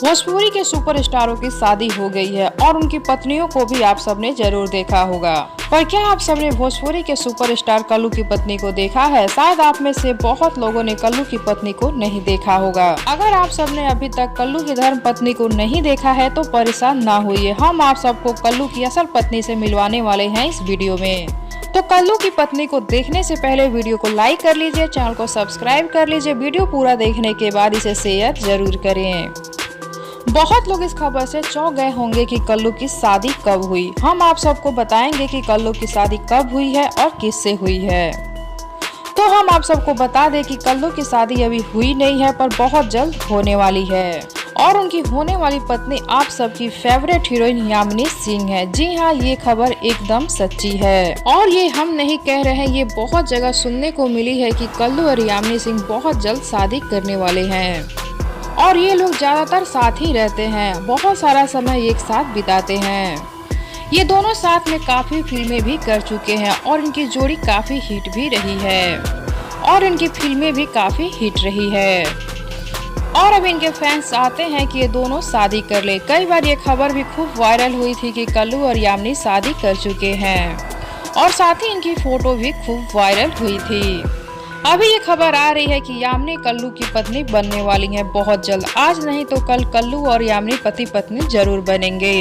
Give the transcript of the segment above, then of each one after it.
भोजपुरी के सुपरस्टारों की शादी हो गई है और उनकी पत्नियों को भी आप सबने जरूर देखा होगा। पर क्या आप सबने भोजपुरी के सुपरस्टार कल्लू की पत्नी को देखा है? शायद आप में से बहुत लोगों ने कल्लू की पत्नी को नहीं देखा होगा। अगर आप सबने अभी तक कल्लू की धर्म पत्नी को नहीं देखा है तो परेशान ना होइए, हम आप सबको कल्लू की असल पत्नी से मिलवाने वाले हैं इस वीडियो में। तो कल्लू की पत्नी को देखने से पहले वीडियो को लाइक कर लीजिए, चैनल को सब्सक्राइब कर लीजिए। वीडियो पूरा देखने के बाद इसे शेयर जरूर करें। बहुत लोग इस खबर से चौंक गए होंगे कि कल्लू की शादी कब हुई। हम आप सबको बताएंगे कि कल्लू की शादी कब हुई है और किससे हुई है। तो हम आप सबको बता दें कि कल्लू की शादी अभी हुई नहीं है पर बहुत जल्द होने वाली है और उनकी होने वाली पत्नी आप सबकी फेवरेट हीरोइन यामिनी सिंह है। जी हाँ, ये खबर एकदम सच्ची है और ये हम नहीं कह रहे हैं, ये बहुत जगह सुनने को मिली है कि कल्लू और यामिनी सिंह बहुत जल्द शादी करने वाले हैं और ये लोग ज्यादातर साथ ही रहते हैं, बहुत सारा समय एक साथ बिताते हैं। ये दोनों साथ में काफी फिल्में भी कर चुके हैं और इनकी जोड़ी काफी हिट भी रही है और इनकी फिल्में भी काफी हिट रही है और अब इनके फैंस चाहते हैं कि ये दोनों शादी कर ले। कई बार ये खबर भी खूब वायरल हुई थी कि कल्लू और यामिनी शादी कर चुके हैं और साथ ही इनकी फोटो भी खूब वायरल हुई थी। अभी ये खबर आ रही है कि यामिनी कल्लू की पत्नी बनने वाली है बहुत जल्द। आज नहीं तो कल कल्लू और यामिनी पति पत्नी जरूर बनेंगे।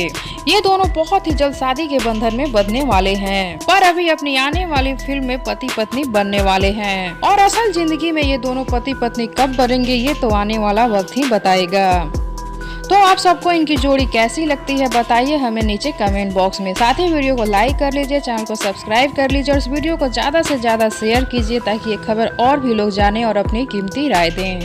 ये दोनों बहुत ही जल्द शादी के बंधन में बंधने वाले हैं पर अभी अपनी आने वाली फिल्म में पति पत्नी बनने वाले हैं और असल जिंदगी में ये दोनों पति पत्नी कब बनेंगे ये तो आने वाला वक्त ही बताएगा। तो आप सबको इनकी जोड़ी कैसी लगती है बताइए हमें नीचे कमेंट बॉक्स में। साथ ही वीडियो को लाइक कर लीजिए, चैनल को सब्सक्राइब कर लीजिए और इस वीडियो को ज्यादा से ज्यादा शेयर कीजिए ताकि ये खबर और भी लोग जाने और अपनी कीमती राय दें।